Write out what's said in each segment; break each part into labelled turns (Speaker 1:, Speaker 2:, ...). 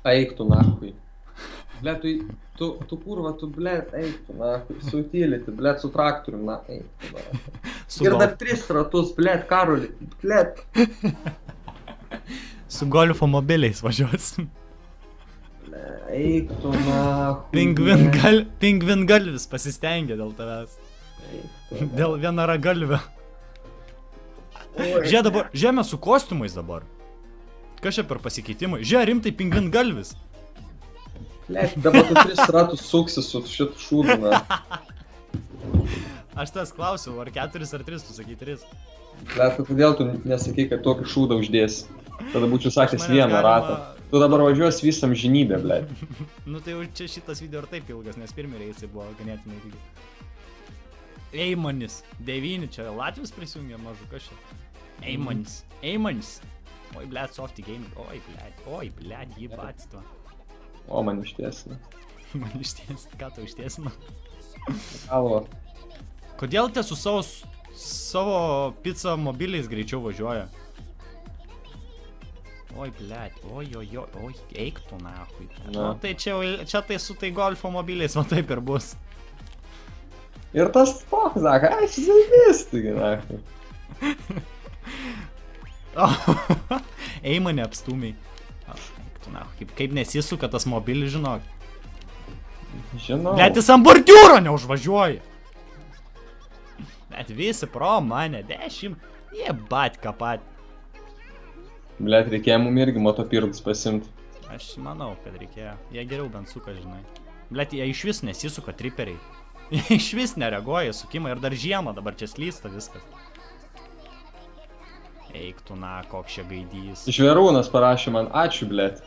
Speaker 1: Eik tu nahui. Blet, tu kurva, tu blet, eik tu nahui. Sutylyti, blet, su traktorium, na, eik tu nahui.
Speaker 2: Su
Speaker 1: Ir dar
Speaker 2: golf-
Speaker 1: 3 ratus, blet, Karoli, blet.
Speaker 2: Su golfo mobiliais važiuosim.
Speaker 1: Eik tu nahui.
Speaker 2: Pingvingalvis pasistengė dėl tavęs. Dėl vienaragalvio. Žiūrė dabar, žiūrėjome su kostiumais dabar. Kas čia per pasikeitimai? Žiūrė, rimtai pingvingalvis.
Speaker 1: Blet, dabar tu 3 ratus suksi su šitu šūdu, na.
Speaker 2: Aš tas klausiau, ar 4 ar 3, tu sakai 3.
Speaker 1: Blet, kodėl tu nesakai, kad tokį šūdą uždėsi? Tada būčiau sakęs
Speaker 2: Manęs
Speaker 1: vieną
Speaker 2: galima-
Speaker 1: ratą. Tu dabar važiuosi visą amžinybę, blet.
Speaker 2: Nu tai jau čia šitas video ir taip ilgas, nes pirmi reisai buvo ganėtinai ilgi. Eimanis, 9, čia Latvijos prisijungė mažukas čia. Eimanis. Oi, blėt, softy game. Oi, blėt, jį batsto.
Speaker 1: O, man ištiesina.
Speaker 2: Man ištiesino, ką tu ištiesino?
Speaker 1: Alo.
Speaker 2: Kodėl tie su savo pizza mobiliais greičiau važiuoja? Oi, blėt, oi, eik tu nahui.
Speaker 1: Na.
Speaker 2: Nu tai čia tai su tai golfo mobiliais, man taip ir bus.
Speaker 1: Ir tas toks, sako, aš žaidys, taigi, na.
Speaker 2: Ei mane apstūmiai. Kaip nesisuka tas mobilis, žinok.
Speaker 1: Žinau.
Speaker 2: Bet jis ant bordiūro neužvažiuoja. Bet visi pro mane, 10. Jie ką pat.
Speaker 1: Blet, reikėjo mum irgi motopirdus pasimti.
Speaker 2: Aš manau, kad reikėjo. Jie geriau bent suka, žinai. Blet, jie iš vis nesisuka triperiai. Jie iš vis nereaguoja sukimą ir dar žiemą dabar čia slysta viskas. Eik tu na, koks čia gaidys.
Speaker 1: Žvėrūnas parašė man, ačiū, blet.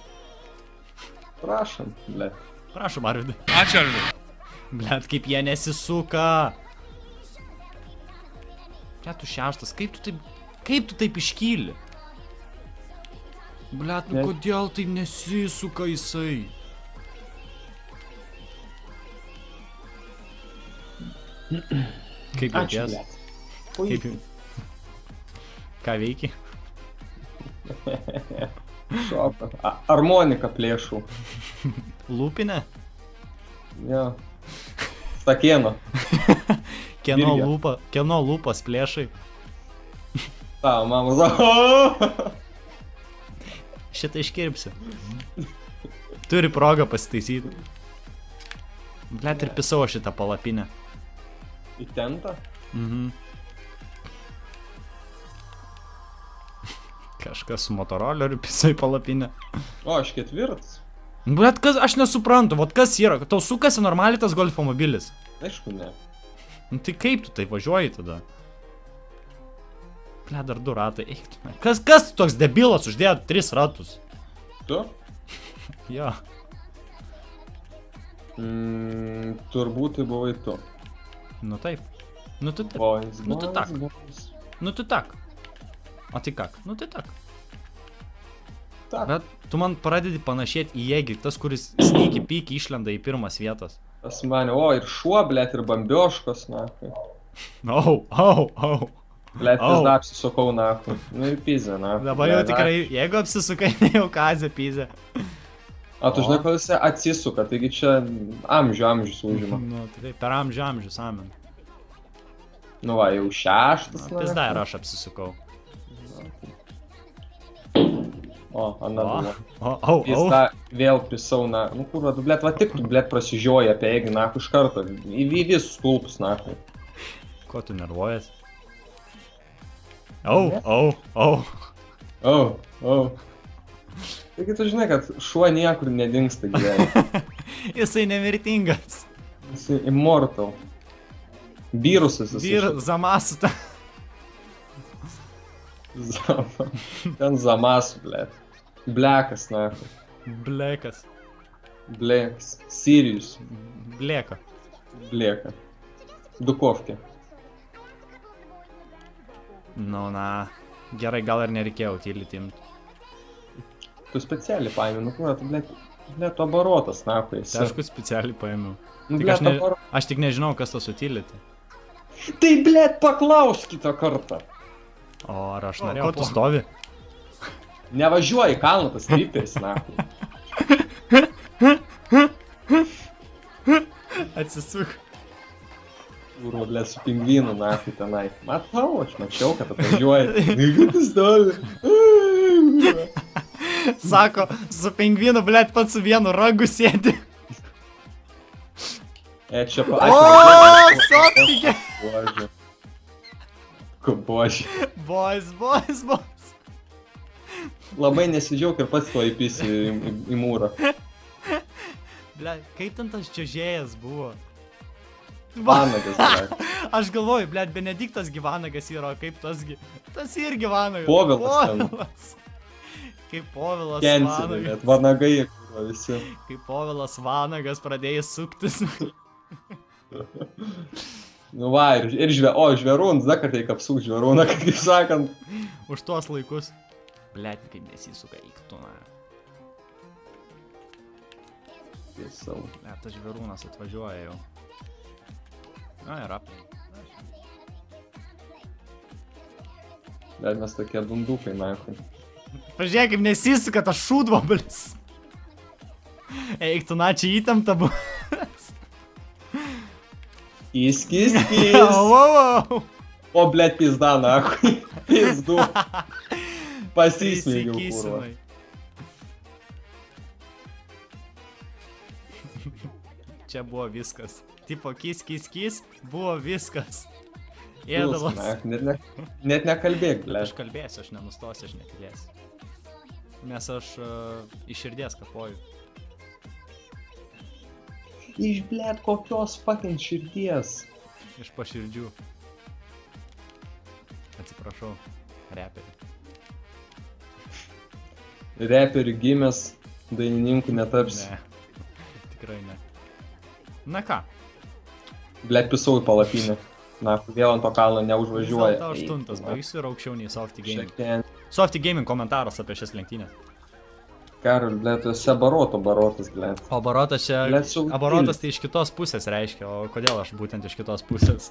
Speaker 1: Prašom, blet.
Speaker 2: Prašom, Arvidai.
Speaker 3: Ačiū, Arvidai.
Speaker 2: Blet, kaip jie nesisuka. Čia tu 6, kaip tu taip iškyli? Blet, nu
Speaker 1: Ne.
Speaker 2: kodėl taip nesisuka jisai? Kaip
Speaker 1: Ačiū,
Speaker 2: jauties?
Speaker 1: blet.
Speaker 2: Kaip jau? Ką veiki?
Speaker 1: Šoka. Harmonika plėšų.
Speaker 2: Lūpinė?
Speaker 1: Jo. Stakėno.
Speaker 2: Kieno
Speaker 1: Irgi.
Speaker 2: lūpas plėšai?
Speaker 1: Ta, mama sako.
Speaker 2: Šitą iškirpsi. Turi progą pasitaisyti. Blet, ir pisau šitą palapinę.
Speaker 1: Į tentą?
Speaker 2: Mhm. Kažkas su motoroleriu pisai palapinę.
Speaker 1: O, aš 4.
Speaker 2: Blet, kas, aš nesuprantu, vat kas yra, tau sukasi normaliai tas golfo mobilis.
Speaker 1: Aišku, ne.
Speaker 2: Nu tai kaip tu tai važiuoji tada? Blet, dar 2 ratai, eik tu. Kas tu toks debilas uždėjo 3 ratus?
Speaker 1: Tu?
Speaker 2: Jo.
Speaker 1: Turbūt tai buvai tu.
Speaker 2: Nu taip. Nu tu taip.
Speaker 1: Boys,
Speaker 2: Nu tu tak.
Speaker 1: boys.
Speaker 2: Nu tu tak. O tai kak? Nu tai tak.
Speaker 1: Tak.
Speaker 2: Bet tu man pradedi panašėti į jėgį, tas, kuris sneaky peaky išlenda į pirmas vietas.
Speaker 1: Tas mane, o, ir šuo, blet, ir bambioškos, na.
Speaker 2: Au.
Speaker 1: Blet,
Speaker 2: Au.
Speaker 1: vis dar apsisukau, na. Nu ir pizė, na.
Speaker 2: Dabar jau tikrai, jeigu apsisukai, tai jau kazė pizė.
Speaker 1: O tu žinai, kol jis atsisuka, taigi čia amžius užima.
Speaker 2: Nu, tai per amžius amen.
Speaker 1: Nu va, jau 6. na.
Speaker 2: Pizda ir aš apsisukau.
Speaker 1: O, ana buvo.
Speaker 2: Au.
Speaker 1: Pizda vėl pisau, na. Nu kur, tu, blet, va tik tu, blet, prasižioji apie eigį, na, iš karto. Į visus stulpus, na.
Speaker 2: Ko tu nervuojas? Au.
Speaker 1: O. Taigi tu žinai, kad šuo niekur nedingsta gyvenime.
Speaker 2: Jisai nemirtingas.
Speaker 1: Jis immortal. Virusas jis.
Speaker 2: Zamasuta.
Speaker 1: Ten zamas, blet. Blekas, na.
Speaker 2: Blekas.
Speaker 1: Bleks. Sirius.
Speaker 2: Bleka.
Speaker 1: Bleka. Dukovkė.
Speaker 2: Nu, na. Gerai, gal ir nereikėjo tylyti imt.
Speaker 1: Tu specialiai paėmė, nu kur, tu, blet, obarotas, na, kai esi.
Speaker 2: Tai aišku, specialiai paėmiau.
Speaker 1: Nu,
Speaker 2: Tik
Speaker 1: blet,
Speaker 2: aš tik nežinau, kas tas sutylyti.
Speaker 1: Tai, blet, paklaus kitą kartą.
Speaker 2: O, ar aš norėjau, tu stovi?
Speaker 1: Nevažiuoji, kalną tas rypės, na.
Speaker 2: Atsisuk.
Speaker 1: Kurva, blėt, su pingvinu, nahui, tenai. Matau, aš mačiau, kad atvažiuoja. Kaip stovi.
Speaker 2: Sako, su pingvinu, blėt, pats su vienu ragu sėdi.
Speaker 1: Čia
Speaker 2: O, softikė.
Speaker 1: Bože. Bože.
Speaker 2: Boys.
Speaker 1: Labai nesidžiaug ir pats to įpisi į mūrą.
Speaker 2: Blėt, kaip ten tas čiuožėjas buvo?
Speaker 1: Vanagas, blėt.
Speaker 2: Aš galvoju, blėt, Benediktas Vanagas yra, o kaip tasgi? Tas irgi Vanagas.
Speaker 1: Povilas ten.
Speaker 2: Kaip Povilas
Speaker 1: Kensinai,
Speaker 2: Vanagas.
Speaker 1: bet vanagai, kurva, visi.
Speaker 2: Kaip Povilas Vanagas pradėjo suktis.
Speaker 1: Nu va, ir žvėrūnas, dar kartą reik apsuk žvėrūną, kaip sakant.
Speaker 2: Už tuos laikus. Blėt, kaip nesisuka įktuna.
Speaker 1: Tiesau.
Speaker 2: Ne, tas žvėrūnas atvažiuoja jau. Na, yra.
Speaker 1: Bet mes tokie dundukai, nahui.
Speaker 2: Pažiūrėk, kaip nesisuka tas šūdvablis. Eik, tu na, čia įtempta buvo.
Speaker 1: Kis.
Speaker 2: Wow.
Speaker 1: O, blėt, pizda, nahui. Pizdu. Pasismėgiau, kurva.
Speaker 2: Prisikysinai. Čia buvo viskas. Tipo, kis, buvo viskas. Ėdalas.
Speaker 1: Net nekalbėk, blėt.
Speaker 2: Aš kalbėsiu, aš nenustosiu, aš netylėsiu. Nes aš iš širdies kapoju.
Speaker 1: Iš, blėt, kokios fucking širdies.
Speaker 2: Iš paširdžių. Atsiprašau, reperi.
Speaker 1: Reperių gimęs, dainininkų netaps.
Speaker 2: Ne, tikrai ne. Na ką?
Speaker 1: Blėt, pisau į palapinę. Na, vėl ant to kalno neužvažiuoja.
Speaker 2: Vis dėlto 8 baigsiu ir aukščiau nei Softy Gaming.
Speaker 1: Šiandien.
Speaker 2: Softy Gaming komentaras apie šias lenktynės.
Speaker 1: Karol, blėt, tu esi barotas, blėt.
Speaker 2: O barotas čia...
Speaker 1: Blėt, su-
Speaker 2: Abarotas tai iš kitos pusės reiškia, o kodėl aš būtent iš kitos pusės?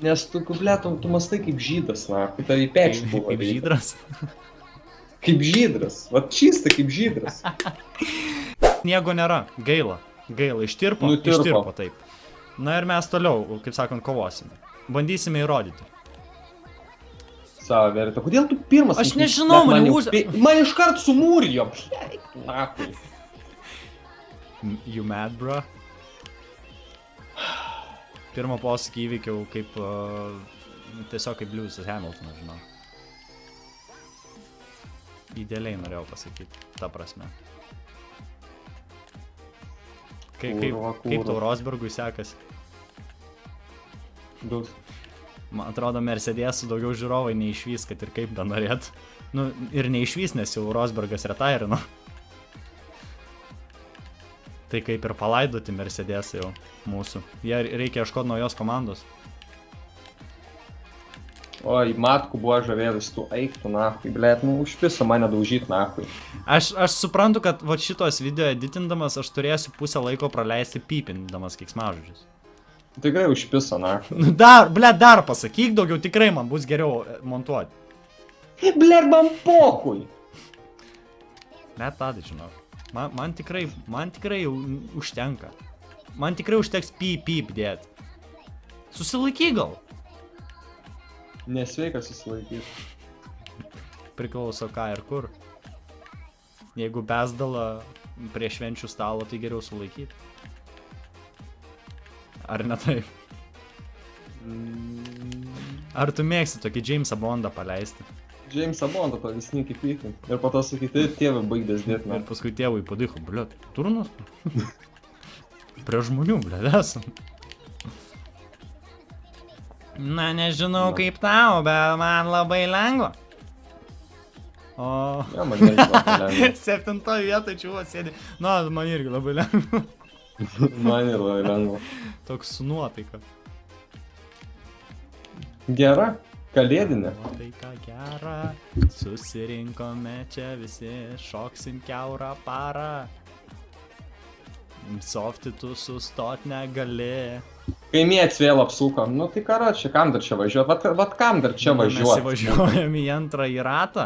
Speaker 1: Nes tu, blėt, tu mastai kaip žydas, na, kaip tavai pekšt buvo.
Speaker 2: Kaip žydras.
Speaker 1: Kaip žydras. Vat čista kaip žydras.
Speaker 2: Sniego nėra, gaila. Gaila, ištirpo,
Speaker 1: Nutirpo.
Speaker 2: ištirpo taip. Na ir mes toliau, kaip sakant, kovosime. Bandysime įrodyti.
Speaker 1: Savo vertę. Kodėl tu pirmas?
Speaker 2: Aš nežinau, mane
Speaker 1: Man iškart sumūrijo. Nakui.
Speaker 2: You mad, bro? Pirmą posakį įveikiau kaip... tiesiog kaip Lewisas Hamiltonas, žinau. Idealiai norėjau pasakyti, ta prasme. Kaip tau Rosbergui sekasi?
Speaker 1: Daug.
Speaker 2: Man atrodo, Mercedesų daugiau žiūrovai neišvys, kad ir kaip be norėt. Nu, ir neišvys, nes jau Rosbergas retairino. Tai kaip ir palaidoti Mercedesą jau mūsų. Jie reikia ieškoti naujos komandos.
Speaker 1: Oi, matku buvo žavėlis, tu eik tu nakui, blėt, nu užpiso mane daužyt nakui.
Speaker 2: Aš suprantu, kad va šitos video editindamas aš turėsiu pusę laiko praleisti pypindamas keiksmažodžius.
Speaker 1: Tikrai užpiso nakui.
Speaker 2: Nu dar pasakyk daugiau, tikrai man bus geriau montuoti.
Speaker 1: Blėt, man pokui.
Speaker 2: Net tada žinau. Man tikrai jau užtenka. Man tikrai užteks pyp dėt. Susilaikyk gal.
Speaker 1: Nesveika susilaikyti.
Speaker 2: Priklauso ką ir kur. Jeigu bezdala prie švenčių stalo, tai geriau sulaikyti. Ar ne taip? Ar tu mėgsti tokį Jamesą Bondą paleisti?
Speaker 1: Jamesą Bondą pavisnį kaip pykim. Ir po to sakyti, tėvai baigdės dėti.
Speaker 2: Ir paskui tėvui padicho, bliot, turnas? Prie žmonių, bliot, esam. Na, nežinau kaip tau, bet man labai lengva. O...
Speaker 1: Ja, man irgi labai lengva.
Speaker 2: 7 vietoj čiuvo sėdi. Na, man irgi labai lengva.
Speaker 1: Man ir labai lengva.
Speaker 2: Toks su nuotaika.
Speaker 1: Gera, kalėdinė.
Speaker 2: Nuotaika gera, susirinkome čia visi, šoksim kiaurą parą. Softy tu sustot negali.
Speaker 1: Kaimietis vėl apsuko. Nu tai karo, čia kam dar čia važiuot? Vat kam dar čia važiuot?
Speaker 2: Mes įvažiuojam į antrąjį ratą.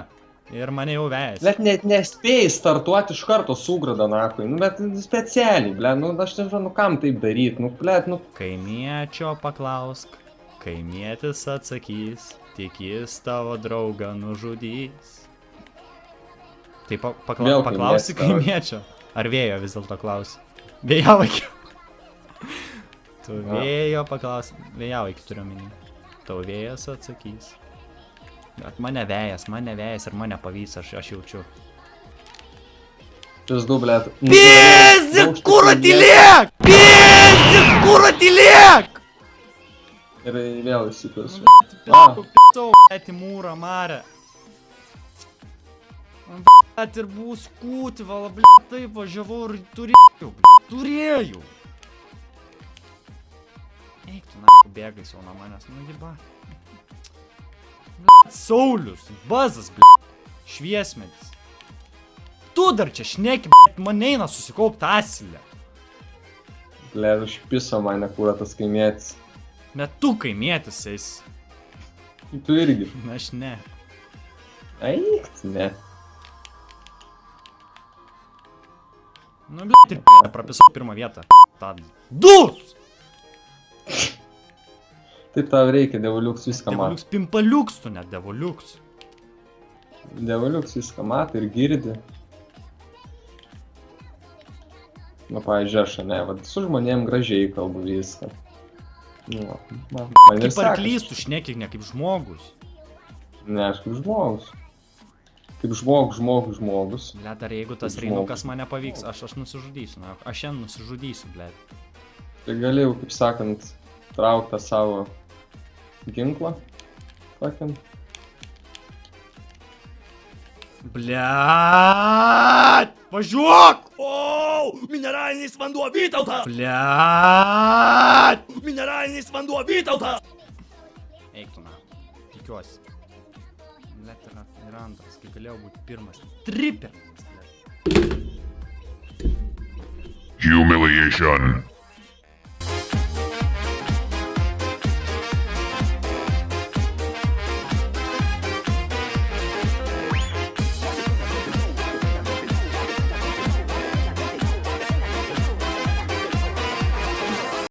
Speaker 2: Ir mane jau vejasi.
Speaker 1: Net nespėjai startuoti iš karto sugrada, nakui. Nu, bet specialiai, ble, nu, aš nežinau, nu, kam taip daryti, nu, ble, nu.
Speaker 2: Kaimiečio paklausk, kaimietis atsakys, tik jis tavo draugą nužudys. Tai
Speaker 1: Vėl
Speaker 2: paklausi
Speaker 1: kaimiečio.
Speaker 2: kaimiečio. Ar vėjo vis dėlto klausi? Vėjavaikio. Tu vėjo paklausi. Vėjavaikį turiu minį. Tau vėjas atsakys. Bet mane vėjas ir mane pavys, aš jaučiu.
Speaker 1: Pizdu, ble.
Speaker 2: Pizdik, kur atiliek! Pizdik, kur atiliek!
Speaker 1: Ir vėl įsipirsiu.
Speaker 2: Pizau, į mūrą, marę. Bet ir bus kūti, vala, ble, taip važiavau ir turėjau. Eik tu, na, bėgai savo nuo manęs, nu, giba. Saulius, bazas, ble, šviesmetis. Tu dar čia šneki, ble, man eina susikaupt asilę.
Speaker 1: Ble, užpiso mane, kur tas kaimietis.
Speaker 2: Bet tu kaimietis esi.
Speaker 1: Tu irgi.
Speaker 2: Na, aš ne.
Speaker 1: Eik, ne.
Speaker 2: Nu, ble, ir prapisau pirmą vietą. Tad. Dus!
Speaker 1: Taip tau reikia, Devoliuks viską mato.
Speaker 2: Devoliuks, pimpaliuks tu net, Devoliuks.
Speaker 1: Devoliuks viską mato ir girdi. Nu, pavyzdžiui, aš, ne, vad, su žmonėm gražiai kalbu viską. Nu, man ir
Speaker 2: Kaip
Speaker 1: sekasi.
Speaker 2: arklys tu šneki, ne kaip žmogus.
Speaker 1: Ne, aš kaip žmogus. Kaip žmogus.
Speaker 2: Ble, dar jeigu tas
Speaker 1: Kaip
Speaker 2: reinukas
Speaker 1: žmogus.
Speaker 2: mane pavyks, aš nusižudysiu, na, aš šiandien nusižudysiu, ble.
Speaker 1: Tai galėjau, kaip sakant, trauktą savo ginklą. Sakant.
Speaker 2: Bliaat! Važiuok!
Speaker 3: O, mineralinis vanduo Vytautas!
Speaker 2: Bliaat!
Speaker 3: Mineralinis vanduo Vytautas!
Speaker 2: Eik tu, na, tikiuosi. Bliat yra antras, kai galėjau būti pirmas. Triperis, bliat.
Speaker 4: Humiliation.